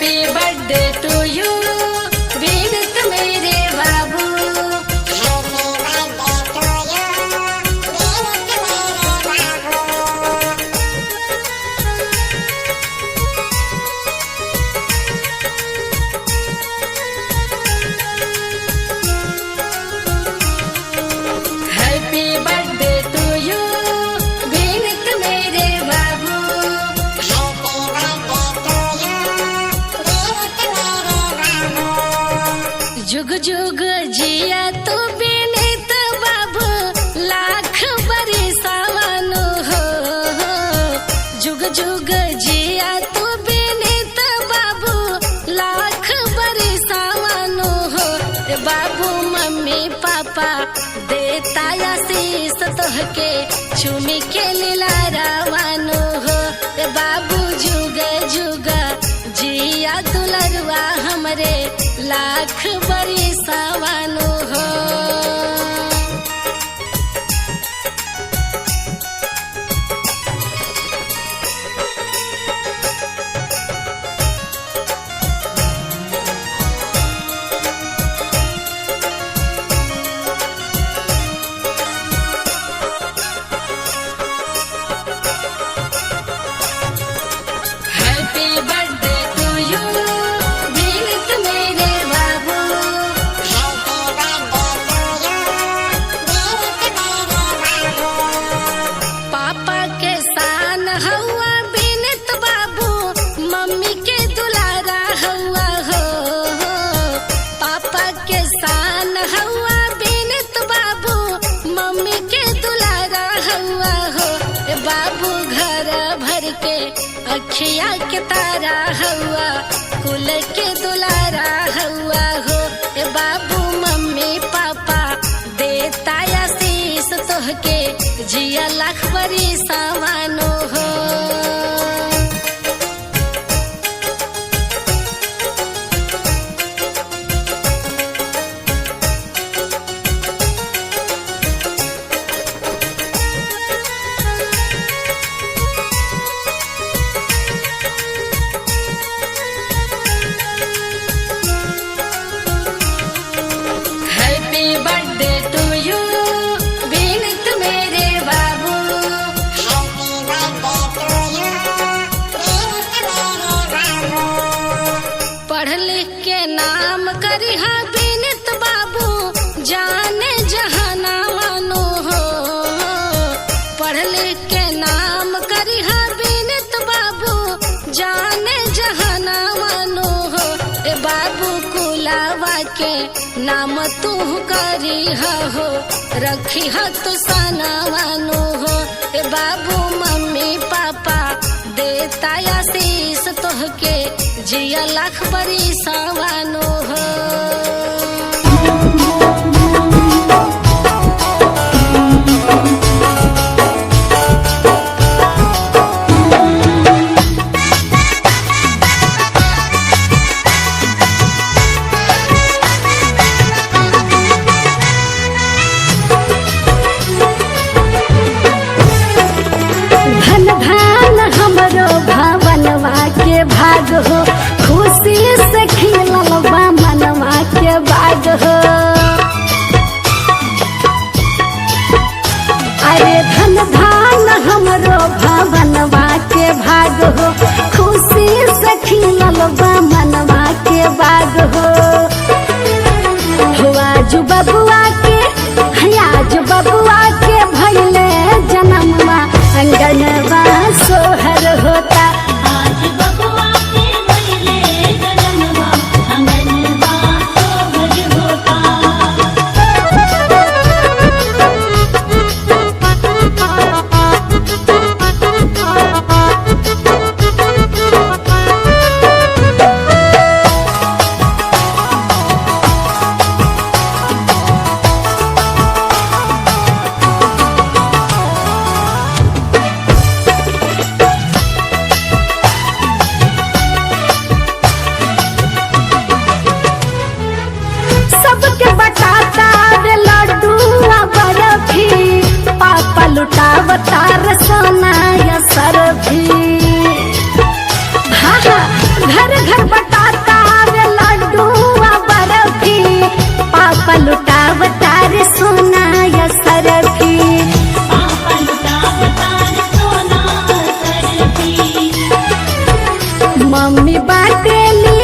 Happy birthday two you विनीत मेरे बाबू। Happy birthday two you विनीत मेरे बाबू। जुग जुग जिया तू विनीत बाबू लाख बरिसावनु हो। जुग जुग जिया तू विनीत बाबू लाख बरिसावनु हो। बाबू मम्मी पापा देता आशीष तोहके चुमी के लीला रावानु हो। बाबू जुग जुग जिया दुलरुआ हमरे लाख बरिसावनु हो। हैप्पी बर्थडे टू यू विनीत मेरे बाबू। पापा के शान हवा विनीत बाबू मम्मी के दुलारा हवा हो। पापा के शान हवा विनीत बाबू मम्मी के दुलारा हवा हो। बाबू घर भर के अखिया के तारा हवा कुल के दुलारा हवा हो। बाबू मम्मी पापा देता आशीष तोहके जिया लाख बरिसावनु हो। हैप्पी बर्थडे टू यू विनीत मेरे बाबू। पढ़ लिख के नाम करिहा विनीत बाबू जाने जहानावनु हो। पढ़ लिख के नाम करिहा विनीत बाबू जाने जहानावनु हो। बाबू कुलावा के नाम तू करिहा हो रखिहा तू सनावनु हो। बाबू मम्मी पापा देता आशीष तोहके जिया लाख बरिसावनु हो। धन धान हमरो भवनवा के भाग हो। खुशी से खिलल बा मनवा के बाग हो। अरे धन धान हमरो भवनवा के भाग हो। खुशी से खिलल बा मनवा के बाग हो। आज बबुआ के आज बबुआ के भइले जनमवा अंगनवा सोहर होता। आज बबुआ के भइले जनमवा अंगनवा सोहर होता। लुटावतार सोना या सर भी। हाँ घर घर बटा मम्मी बाटेली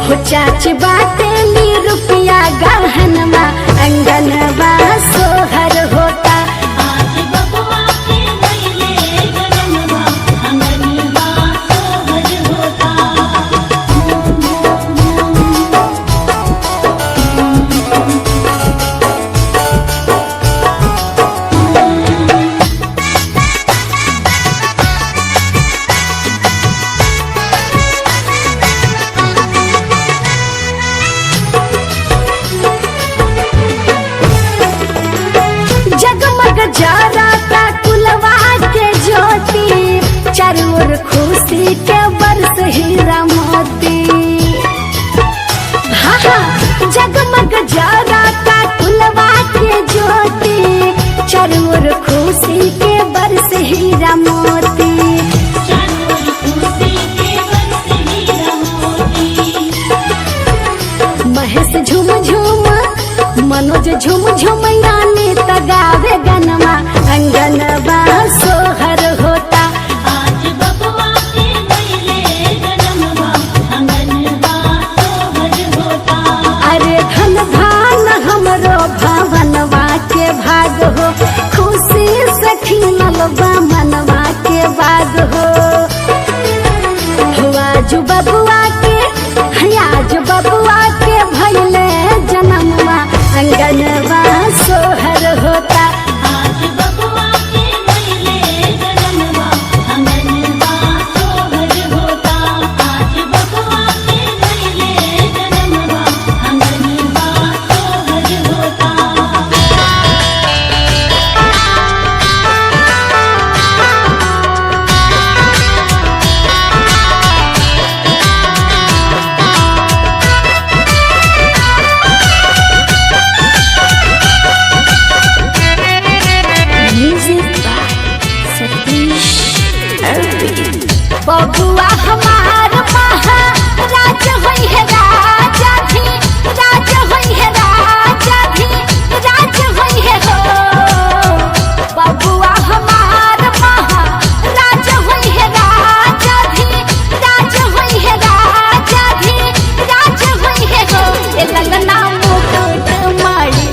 हो चाची बाटेली रुपया गहनवा अंगनवा सोहर होता। आज बबुआ के भइले जन्मवा अंगनवा सोहर होता। जगमग जराता कुलवा के ज्योति चारों ओर खुशी के बरस हीरा मोती। हाँ हाँ जगमग जराता कुलवा के ज्योति चारों ओर खुशी के बरस हीरा मोती। चारों ओर खुशी के बरस हीरा मोती। महेश झुम झुम मनोज झुम झुम यानी तगावे गनमा अंगनवा सोहर होता। आज बबुआ के भइले जन्मवा अंगनवा सोहर होता। अरे धन भान हमरो भवनवा के भाग हो खुशी से खिलल बा मनवा के बाग हो। आजू बबुआ के आजू बबुआ के भइले जन्मवा अंगनवा सोहर होता। आज बबुआ के भइले जन्मवा अंगनवा सोहर होता। आज बबुआ के भइले जन्मवा अंगनवा सोहर होता। बबुआ हमार महाराज होई है राजा भी राज होई है राजा भी राज होई है हो। बबुआ हमार महाराज होई है राजा भी राज होई है राजा भी राज होई है हो। ए ललना मुकुट मणि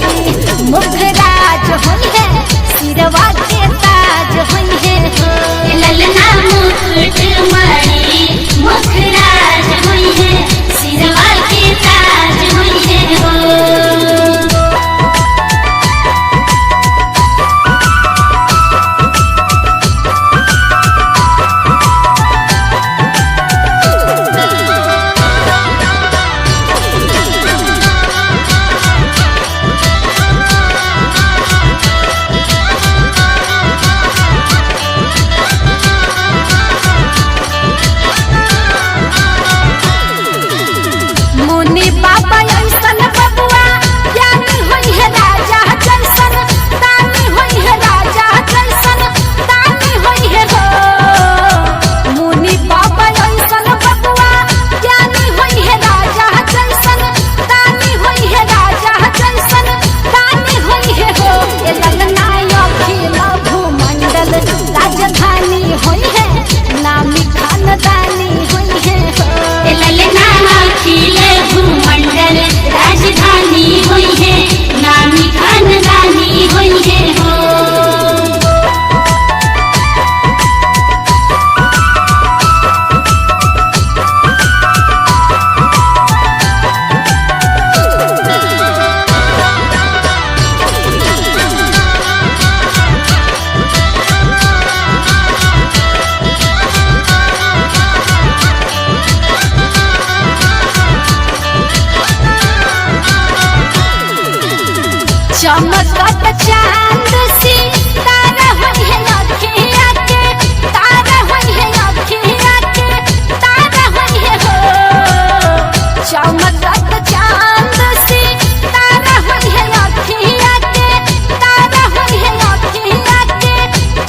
मुखराज होई है सिरवा के ताज होई है हो। ए ललना मुकुट मणि मुखराज होई है सिरवा के ताज होई है हो। मुनि बाबा ऐसन बबुआ ज्ञानी होई है राजा जैसन दानी होई है राजा जैसन दानी होई है हो। मुनि बाबा ऐसन बबुआ ज्ञानी होई है राजा जैसन दानी होई है राजा जैसन दानी होई है हो। ए ललना अखिल भूमंडल राजधानी होई है नामी खानदानी होई है हो। ए ललना अखिल भूमंडल राजधानी होई है नामी खानदानी होई है हो। चमकत चांद सी तारा होई है अखिया के तारा होई है अखिया के तारा होई है हो। चमकत चांद सी तारा होई है अखिया के तारा होई है अखिया के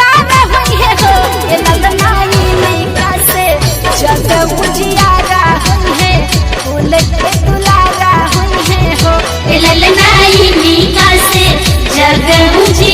तारा होई है हो। ए ललनाई नैका से जग उजियारा होई है फूल के दुलारा होई है हो। ए ललनाई मीका से जग बुझी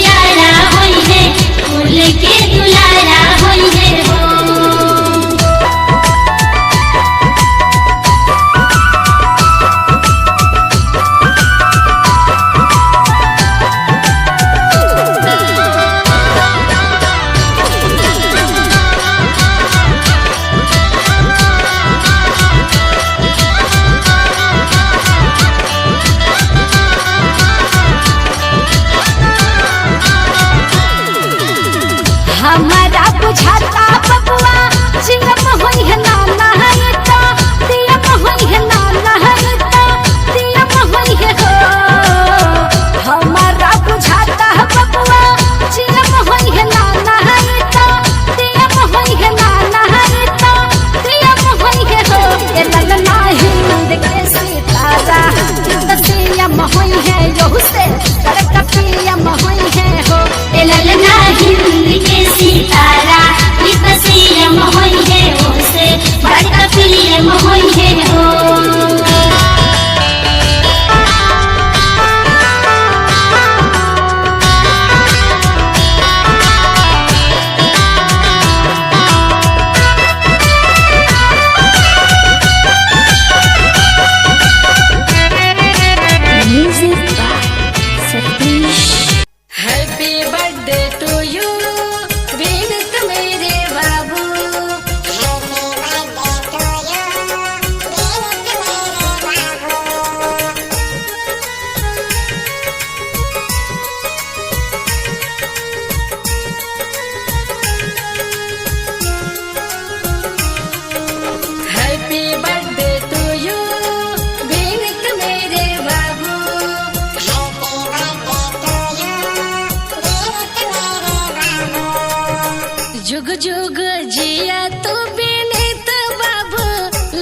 जुग जिया तू बिनित बाबू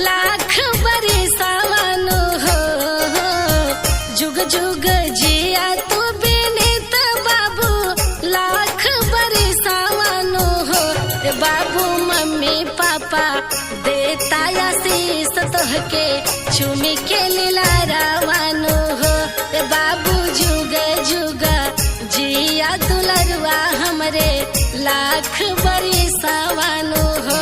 लाख बरिसावानु हो जुग जुग जिया तू बिनित बाबू लाख बरिसावानु हो बाबू मम्मी पापा देता आशीष तोहके चुमी के लीला रावानु हो बाबू जुग जुग जिया दुलरवा हमरे लाख बरिसावानु हो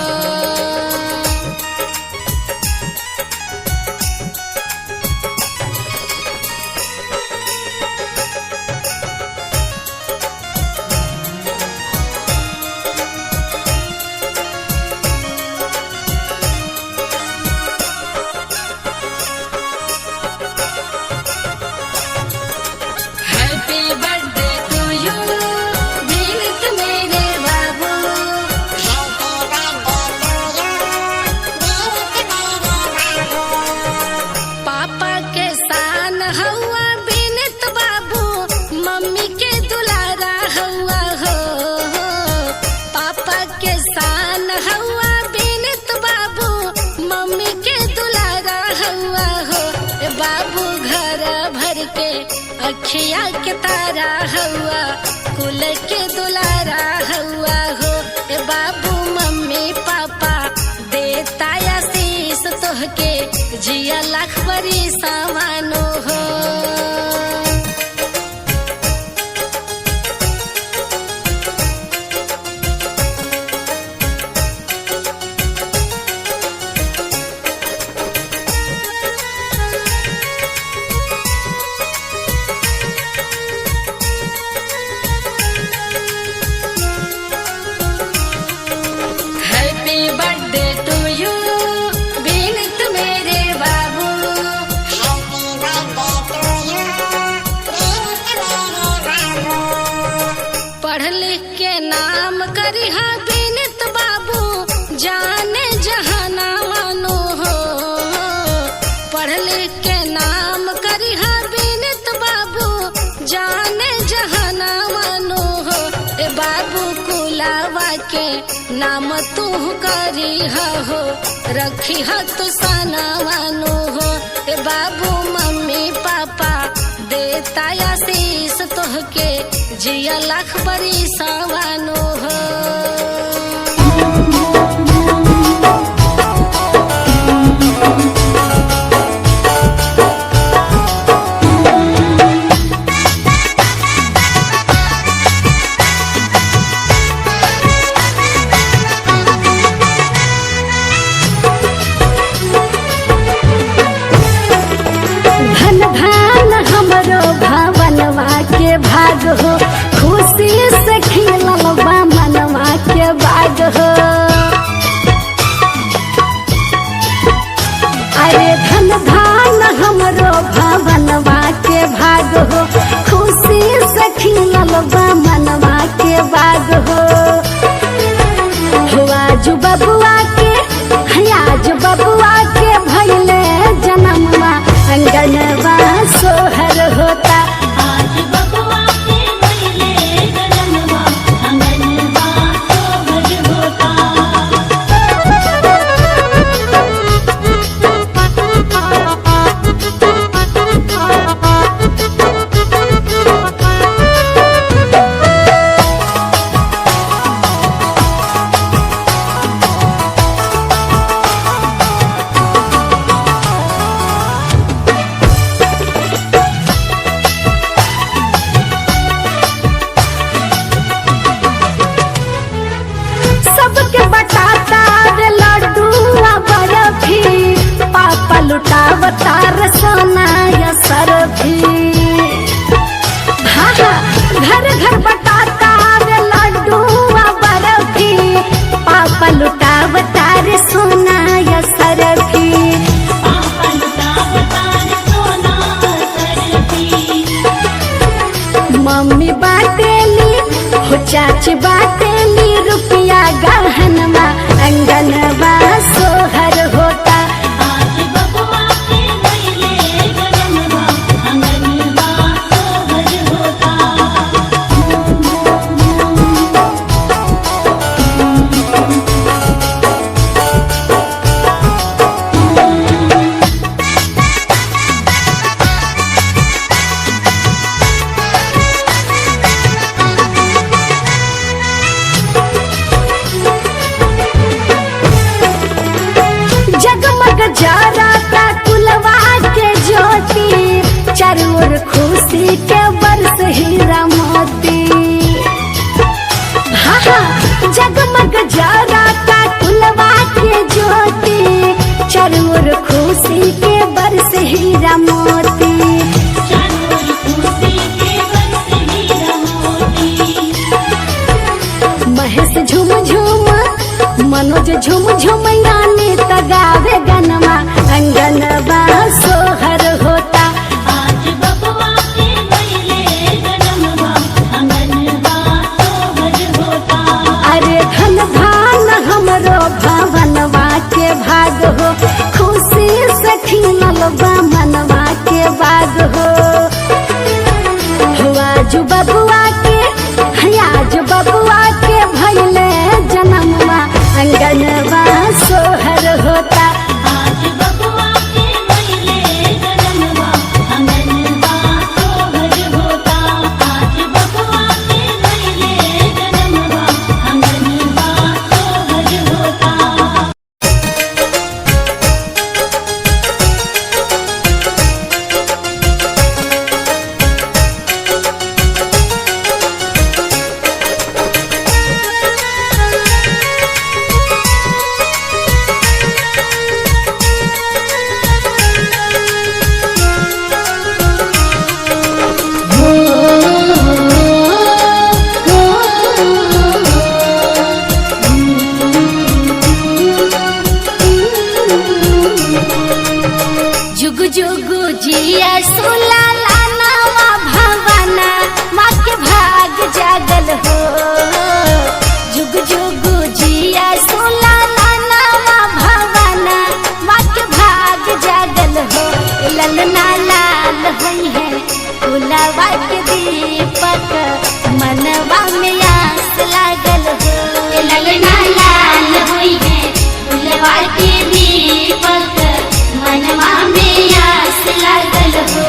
हैप्पी बर्थडे टू यू बीनित मेरे बाबू पापा के सान हवा बीनित बाबू मम्मी के दुलारा हवा हो पापा के सान हवा बीनित बाबू मम्मी के दुलारा हवा हो बाबू घर भर के अखिया के तारा हवा कुल के दुलारा हवा हो बाबू मम्मी पापा देता आशीष तोहके जिया लाख बरिसावानु हो हैप्पी बर्थडे टू यू बीनित मेरे बाबू पढ़ लिख के नाम करिहा बीनित बाबू जाने जहानावानु हो पढ़ लिख के नाम करिहा बीनित बाबू जाने जहानावानु हो बाबू कुलावा के नाम तू करिहा हो रखिहा तू सनावानु हो बाबू मम्मी पापा देता आशीष तोहके जिया लाख बरिसावानु हो धन धान हमरो भवनवा के भाग हो खुशी से खिलल बा मनवा के बाग हो अरे धन धान हमरो भवनवा के भाग हो खुशी से खिलल बा मनवा के बाग हो आज बबुआ के आज बबुआ के भइले जनमवा अंगनवा सोहर होता आज बबुआ के भइले जनमवा अंगनवा सोहर होता सबके बटाता रे लड्डूआ बर्फी पापा लुटावता रे सोना या सरफी हाँ घर घर बटाता रे लड्डूआ बर्फी पापा लुटावता रे सोना या सरफी पापा लुटावता रे सोना सरफी मम्मी बाटेली हो चाची बाटेली रुपया गहनवा अंगनवा सोहर होता आज बबुआ के भइले जनमवा अंगनवा सोहर होता खुशी के बरस हीरा मोती। चारों खुशी के बरस हीरा मोती। महेश झुम झुम मनोज झुम झुम यानी तगावे गनमा अंगनवा सोहर होता। आज बबुआ के भइले जनमवा अंगनवा सोहर होता। अरे धन धान हमरो भवनवा के भाग हो खुशी से खिलल बा मनवा के बाग हो। आज बबुआ के आज बबुआ के भइले जनमवा अंगनवा सोहर होता। आज बबुआ के भइले जनमवा अंगनवा सोहर होता। आज बबुआ के भइले जनमवा अंगनवा सोहर होता। जुग जुग जिया सुला लानावा भवाना माँ के भाग जागल हो। जुग जुग जिया सुला लानावा भवाना माँ के भाग जागल हो। ललना लाल हुई है फुलवा के दीपक मनवा में आस लागल हो। ललना लाल हुई है फुलवा के दीपक मनवा में आस लागल हो।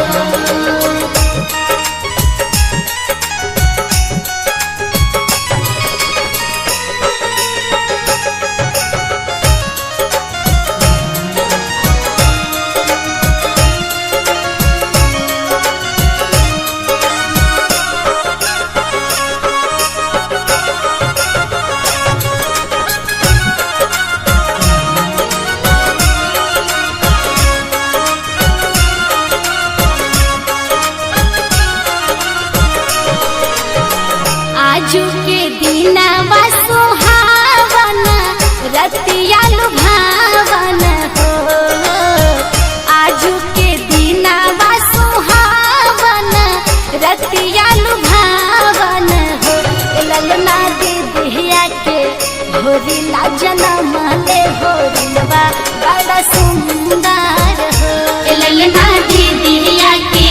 आजू के दीनवा सुहावन रतिया लुभावन हो। आजू के दीनवा सुहावन रतिया लुभावन हो। ललना दीदिया के भोरिला जनम ले भोरिलवा बड़ा सुंदर हो। ललना दीदिया के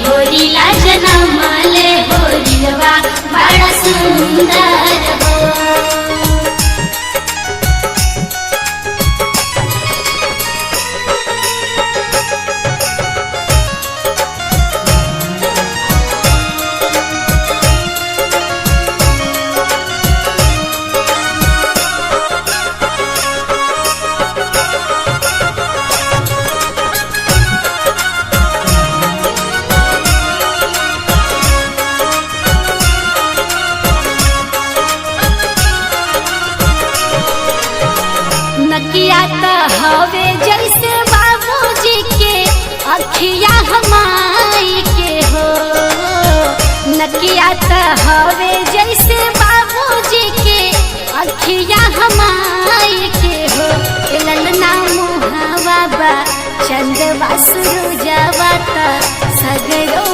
भोरिला जनम ले भोरिलवा बड़ा सुंदर हो। नकिया तो हवे जैसे बाबूजी के अखिया हमाई के हो। नकिया तो हवे जैसे बाबूजी के अखिया हमाई के हो। ललना मुहावा बा चंदवा सुरुजवा त सगरो